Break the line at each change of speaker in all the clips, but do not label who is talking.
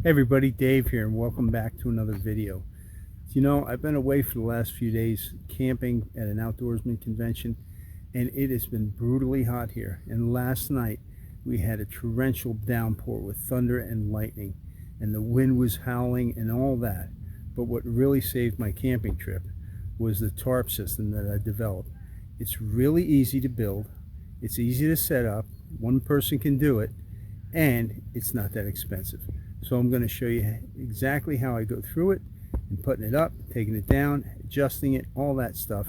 Hey everybody, Dave here, and welcome back to another video. You know, I've been away for the last few days camping at an outdoorsman convention, and it has been brutally hot here. And last night we had a torrential downpour with thunder and lightning, and the wind was howling and all that. But what really saved my camping trip was the tarp system that I developed. It's really easy to build, it's easy to set up, one person can do it, and it's not that expensive. So I'm going to show you exactly how I go through it and putting it up, taking it down, adjusting it, all that stuff,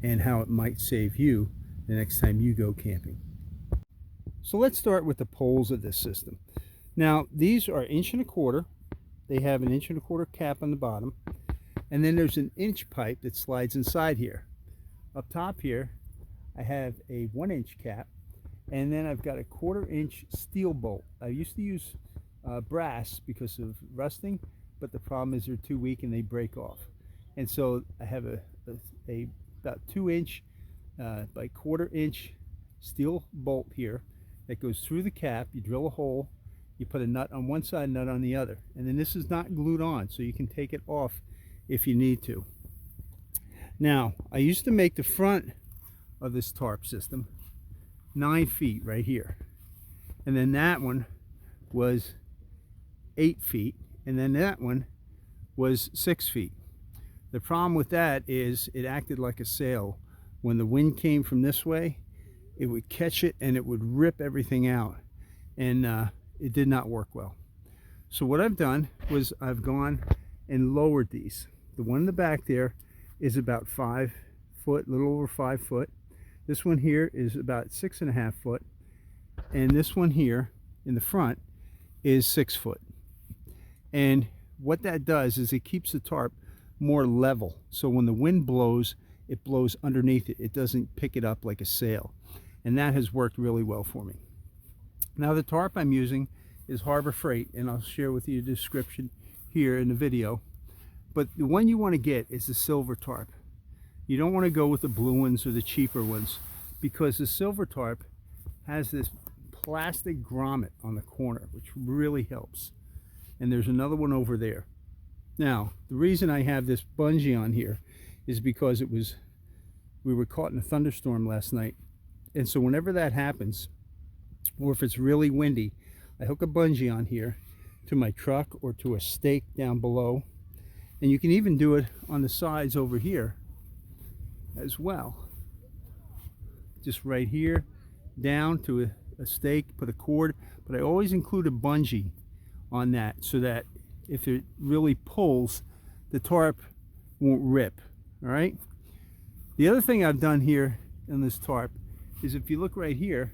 and how it might save you the next time you go camping. So let's start with the poles of this system. Now these are 1.25 inches. They have an 1.25 inch cap on the bottom, and then there's an inch pipe that slides inside here. Up top here I have a 1-inch cap, and then I've got a 1/4 inch steel bolt. I used to use brass because of rusting, but the problem is they're too weak and they break off. And so I have a about 2-inch by 1/4 inch steel bolt here that goes through the cap. You drill a hole, you put a nut on one side, nut on the other, and then this is not glued on, so you can take it off if you need to. Now I used to make the front of this tarp system 9 feet right here, and then that one was 8 feet, and then that one was 6 feet. The problem with that is it acted like a sail. When the wind came from this way, it would catch it and it would rip everything out, and it did not work well. So what I've done was I've gone and lowered these. The one in the back there is about 5 foot, a little over 5 foot. This one here is about 6.5 foot, and this one here in the front is 6 foot. And what that does is it keeps the tarp more level, so when the wind blows, it blows underneath it. It doesn't pick it up like a sail, and that has worked really well for me. Now the tarp I'm using is Harbor Freight, and I'll share with you the description here in the video. But the one you want to get is the silver tarp. You don't want to go with the blue ones or the cheaper ones, because the silver tarp has this plastic grommet on the corner, which really helps. And there's another one over there. Now the reason I have this bungee on here is because we were caught in a thunderstorm last night, and so whenever that happens, or if it's really windy, I hook a bungee on here to my truck or to a stake down below, and you can even do it on the sides over here as well. Just right here down to a stake, put a cord, but I always include a bungee on that so that if it really pulls, the tarp won't rip. All right. The other thing I've done here in this tarp is, if you look right here,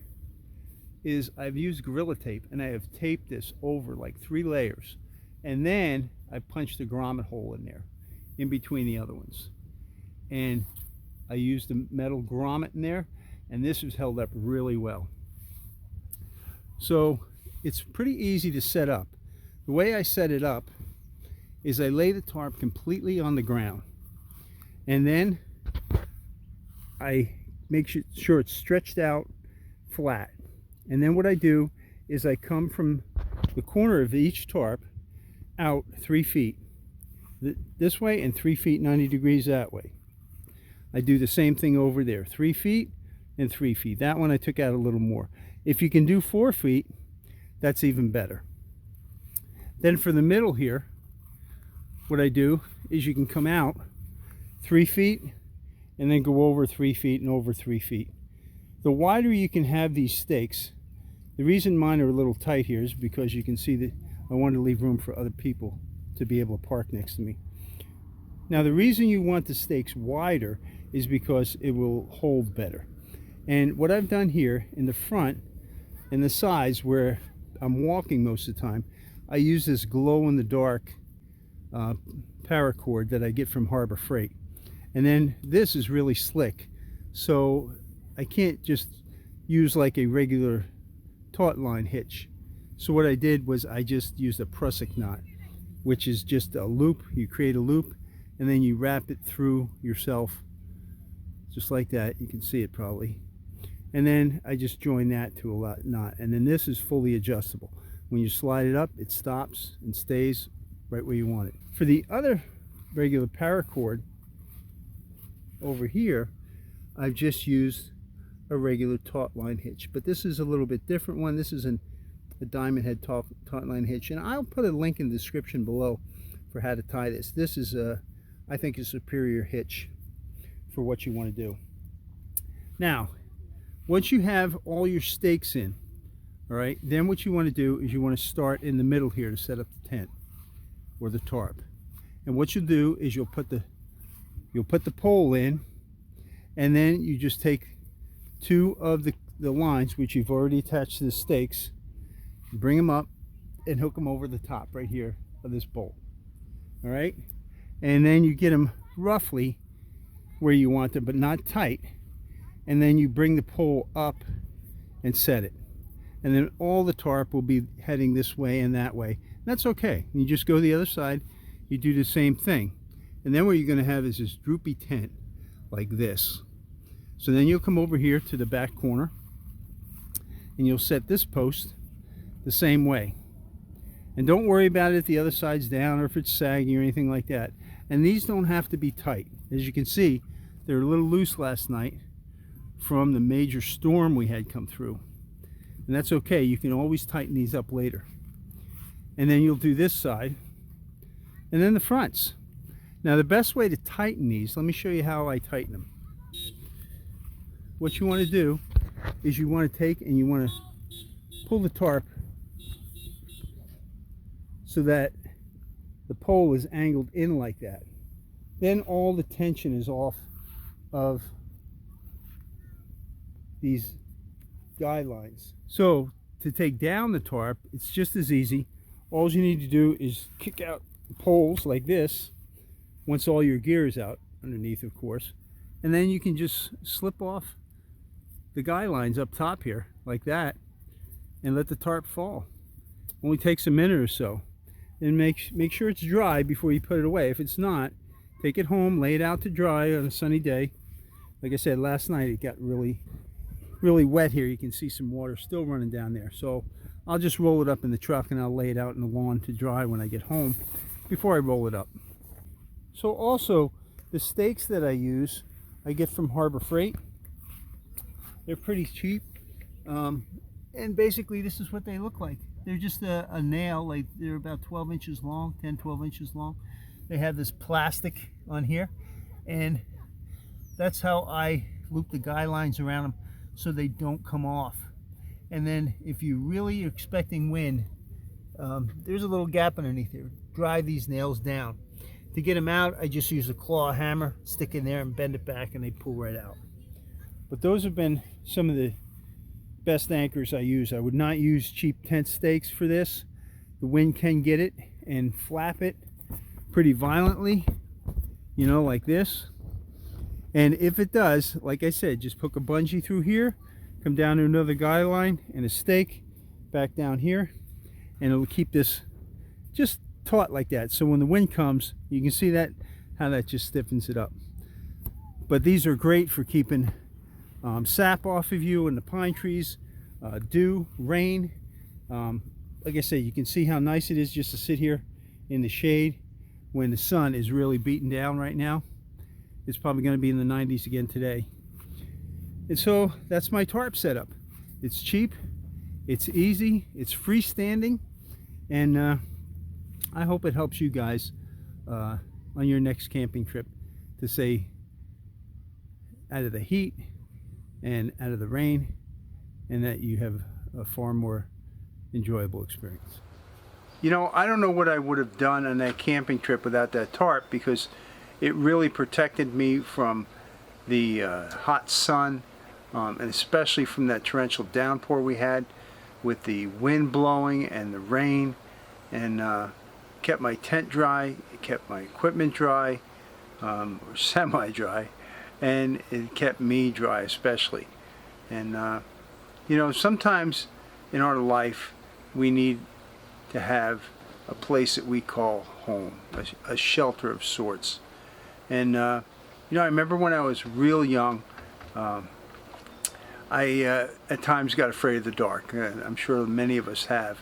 is I've used Gorilla Tape, and I have taped this over like 3 layers, and then I punched a grommet hole in there in between the other ones, and I used a metal grommet in there, and this has held up really well. So it's pretty easy to set up. The way I set it up is I lay the tarp completely on the ground, and then I make sure it's stretched out flat. And then what I do is I come from the corner of each tarp out 3 feet this way, and 3 feet 90 degrees that way. I do the same thing over there, 3 feet and 3 feet. That one I took out a little more. If you can do 4 feet, that's even better. Then for the middle here, what I do is you can come out 3 feet and then go over 3 feet and over 3 feet. The wider you can have these stakes, the reason mine are a little tight here is because you can see that I want to leave room for other people to be able to park next to me. Now the reason you want the stakes wider is because it will hold better. And what I've done here in the front and the sides where I'm walking most of the time, I use this glow-in-the-dark paracord that I get from Harbor Freight. And then this is really slick, so I can't just use like a regular taut line hitch. So what I did was I just used a prusik knot, which is just a loop. You create a loop and then you wrap it through yourself just like that. You can see it probably. And then I just join that to a knot, and then this is fully adjustable. When you slide it up, it stops and stays right where you want it. For the other regular paracord over here, I've just used a regular taut line hitch, but this is a little bit different one. This is a diamond head taut line hitch, and I'll put a link in the description below for how to tie this. This is I think a superior hitch for what you want to do. Now, once you have all your stakes in, all right, then what you want to do is you want to start in the middle here to set up the tent or the tarp. And what you'll do is you'll put the pole in, and then you just take two of the lines which you've already attached to the stakes, bring them up and hook them over the top right here of this bolt. All right, and then you get them roughly where you want them, but not tight, and then you bring the pole up and set it, and then all the tarp will be heading this way and that way. That's okay. You just go the other side, you do the same thing, and then what you're going to have is this droopy tent like this. So then you'll come over here to the back corner and you'll set this post the same way, and don't worry about it if the other side's down or if it's sagging or anything like that. And these don't have to be tight. As you can see, they're a little loose last night from the major storm we had come through, and that's okay. You can always tighten these up later. And then you'll do this side and then the fronts. Now the best way to tighten these, let me show you how I tighten them. What you want to do is you want to take and you want to pull the tarp so that the pole is angled in like that. Then all the tension is off of these guidelines. So to take down the tarp, it's just as easy. All you need to do is kick out the poles like this, once all your gear is out underneath, of course, and then you can just slip off the guy lines up top here like that and let the tarp fall. Only takes a minute or so. And make sure it's dry before you put it away. If it's not, take it home, lay it out to dry on a sunny day. Like I said, last night it got really wet here. You can see some water still running down there. So I'll just roll it up in the truck and I'll lay it out in the lawn to dry when I get home before I roll it up. So also, the stakes that I use, I get from Harbor Freight. They're pretty cheap. And basically this is what they look like. They're just a nail, like they're about 12 inches long, 10, 12 inches long. They have this plastic on here, and that's how I loop the guy lines around them so they don't come off. And then if you really are expecting wind, there's a little gap underneath there. Drive these nails down. To get them out, I just use a claw hammer, stick in there and bend it back, and they pull right out. But those have been some of the best anchors I use. I would not use cheap tent stakes for this. The wind can get it and flap it pretty violently, you know, like this. And if it does, like I said, just hook a bungee through here, come down to another guy line and a stake back down here, and it'll keep this just taut like that. So when the wind comes, you can see that how that just stiffens it up. But these are great for keeping sap off of you and the pine trees, dew, rain. Like I said, you can see how nice it is just to sit here in the shade when the sun is really beating down right now. It's probably going to be in the 90s again today. And so that's my tarp setup. It's cheap, it's easy, it's freestanding, and I hope it helps you guys on your next camping trip to stay out of the heat and out of the rain, and that you have a far more enjoyable experience. You know, I don't know what I would have done on that camping trip without that tarp, because it really protected me from the hot sun, and especially from that torrential downpour we had with the wind blowing and the rain, and kept my tent dry, it kept my equipment dry, or semi-dry, and it kept me dry especially. And you know, sometimes in our life we need to have a place that we call home, a shelter of sorts. And you know, I remember when I was real young, I at times got afraid of the dark. I'm sure many of us have.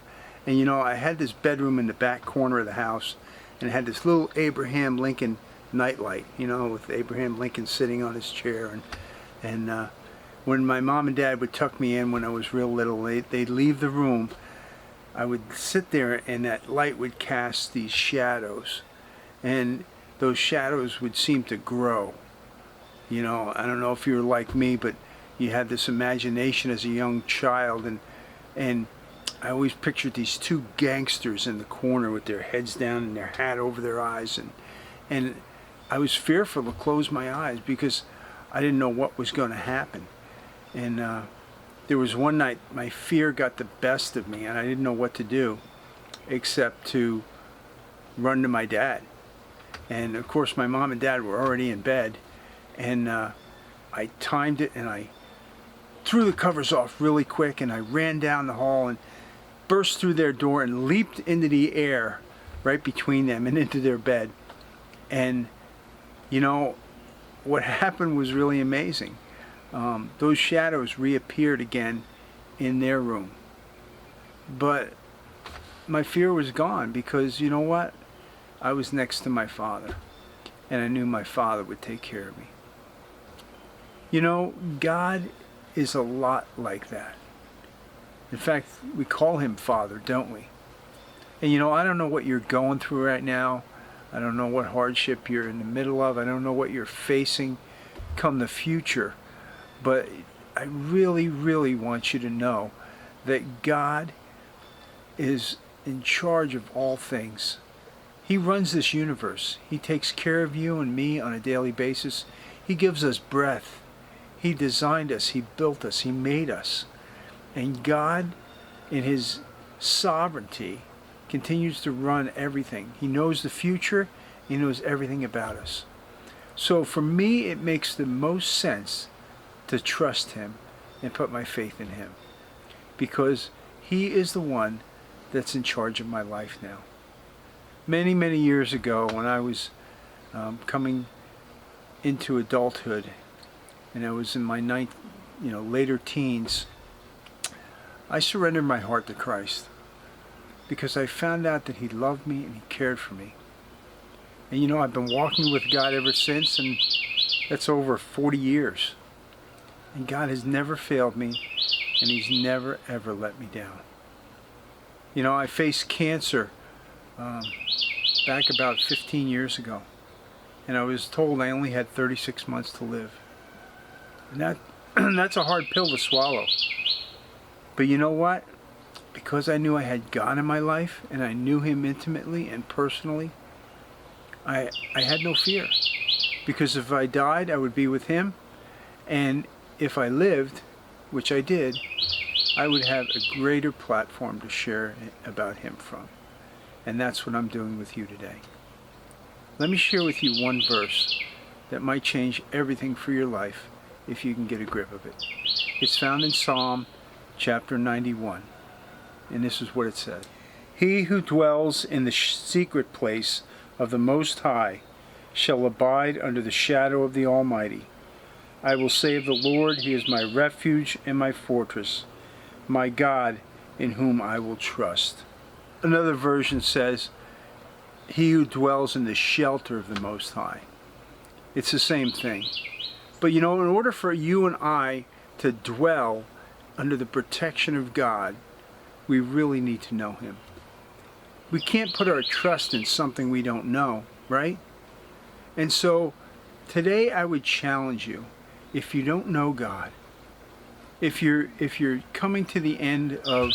And you know, I had this bedroom in the back corner of the house, and it had this little Abraham Lincoln nightlight, you know, with Abraham Lincoln sitting on his chair. And when my mom and dad would tuck me in when I was real little, they'd leave the room. I would sit there, and that light would cast these shadows, and those shadows would seem to grow. You know, I don't know if you were like me, but you had this imagination as a young child, and I always pictured these two gangsters in the corner with their heads down and their hat over their eyes, and I was fearful to close my eyes because I didn't know what was going to happen. And there was one night my fear got the best of me, and I didn't know what to do except to run to my dad. And of course my mom and dad were already in bed, and I timed it, and I threw the covers off really quick, and I ran down the hall and burst through their door and leaped into the air right between them and into their bed. And you know, what happened was really amazing. Those shadows reappeared again in their room. But my fear was gone because, you know what? I was next to my father, and I knew my father would take care of me. You know, God is a lot like that. In fact, we call him Father, don't we? And you know, I don't know what you're going through right now. I don't know what hardship you're in the middle of. I don't know what you're facing come the future. But I really, really want you to know that God is in charge of all things. He runs this universe. He takes care of you and me on a daily basis. He gives us breath. He designed us. He built us. He made us. And God, in his sovereignty, continues to run everything. He knows the future. He knows everything about us. So for me, it makes the most sense to trust him and put my faith in him, because he is the one that's in charge of my life now. Many, many years ago, when I was coming into adulthood, and I was in my later teens, I surrendered my heart to Christ because I found out that he loved me and he cared for me. And you know, I've been walking with God ever since, and that's over 40 years. And God has never failed me, and he's never ever let me down. You know, I faced cancer back about 15 years ago, and I was told I only had 36 months to live. And that's a hard pill to swallow. But you know what? Because I knew I had God in my life, and I knew him intimately and personally, I had no fear. Because if I died, I would be with him, and if I lived, which I did, I would have a greater platform to share about him from. And that's what I'm doing with you today. Let me share with you one verse that might change everything for your life if you can get a grip of it. It's found in Psalm chapter 91. And this is what it says. He who dwells in the secret place of the Most High shall abide under the shadow of the Almighty. I will say of the Lord, he is my refuge and my fortress, my God in whom I will trust. Another version says, he who dwells in the shelter of the Most High. It's the same thing. But you know, in order for you and I to dwell under the protection of God, we really need to know him. We can't put our trust in something we don't know, right? And so today I would challenge you, if you don't know God, if you're coming to the end of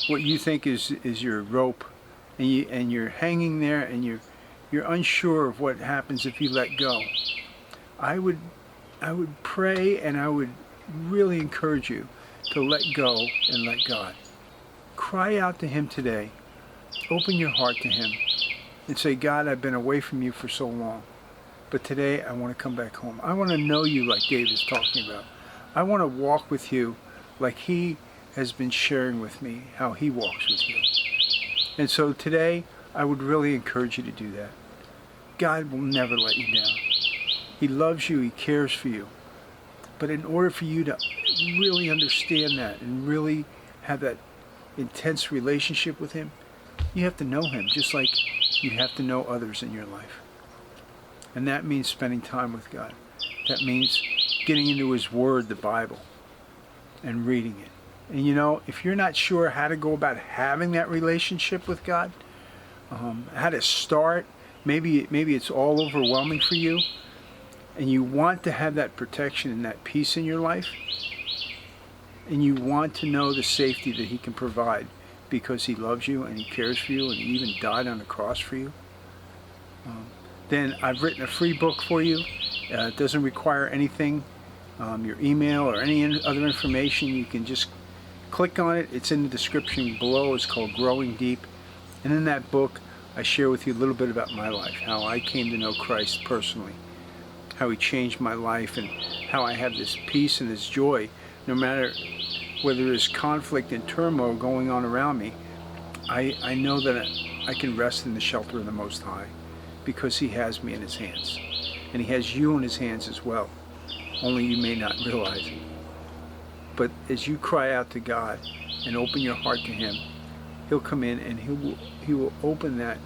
what you think is your rope, and you're hanging there, and you're unsure of what happens if you let go, I would pray, and I would really encourage you to let go and let God. Cry out to him today. Open your heart to him and say, God, I've been away from you for so long, but today I want to come back home. I want to know you like David's talking about. I want to walk with you like he has been sharing with me how he walks with you. And so today, I would really encourage you to do that. God will never let you down. He loves you. He cares for you. But in order for you to really understand that and really have that intense relationship with Him, you have to know Him just like you have to know others in your life. And that means spending time with God. That means getting into His Word, the Bible, and reading it. And you know, if you're not sure how to go about having that relationship with God, how to start, maybe it's all overwhelming for you, and you want to have that protection and that peace in your life, and you want to know the safety that He can provide because He loves you and He cares for you and He even died on the cross for you, then I've written a free book for you. It doesn't require anything, your email or any other information. You can just click on it. It's in the description below. It's called Growing Deep. And in that book, I share with you a little bit about my life, how I came to know Christ personally, how He changed my life, and how I have this peace and this joy. No matter whether there's conflict and turmoil going on around me, I know that I can rest in the shelter of the Most High because He has me in His hands. And He has you in His hands as well. Only you may not realize it. But as you cry out to God and open your heart to Him, He'll come in and He will open that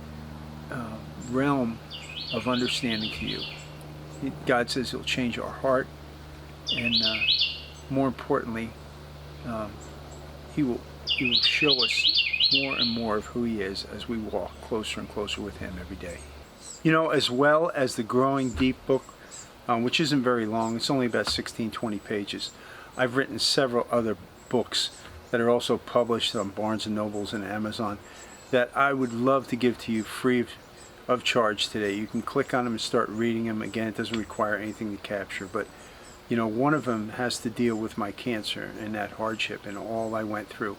realm of understanding to you. God says He'll change our heart, and more importantly, He will show us more and more of who He is as we walk closer and closer with Him every day. You know, as well as the Growing Deep book, which isn't very long, it's only about 16-20 pages. I've written several other books that are also published on Barnes & Nobles and Amazon that I would love to give to you free of charge today. You can click on them and start reading them. Again, it doesn't require anything to capture, but you know, one of them has to deal with my cancer and that hardship and all I went through.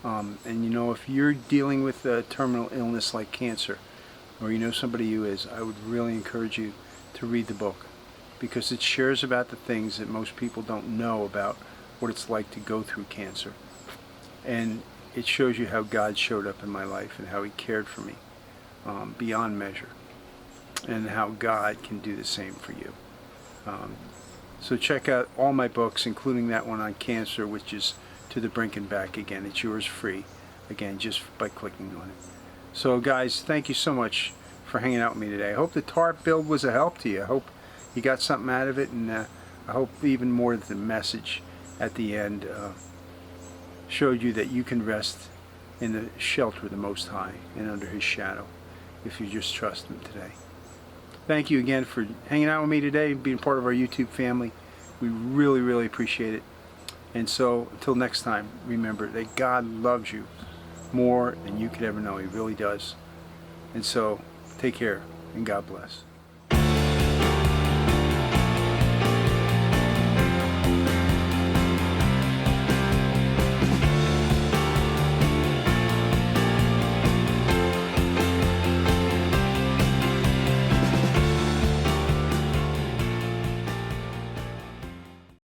And you know, if you're dealing with a terminal illness like cancer, or you know somebody who is, I would really encourage you to read the book, because it shares about the things that most people don't know about what it's like to go through cancer. And it shows you how God showed up in my life and how He cared for me beyond measure, and how God can do the same for you. So check out all my books, including that one on cancer, which is To the Brink and Back Again. It's yours free, again, just by clicking on it. So guys, thank you so much for hanging out with me today. I hope the Tarp build was a help to you. I hope you got something out of it, and I hope even more that the message at the end showed you that you can rest in the shelter of the Most High and under His shadow if you just trust Him today. Thank you again for hanging out with me today and being part of our YouTube family. We really, really appreciate it. And so until next time, remember that God loves you more than you could ever know. He really does. And so take care, and God bless.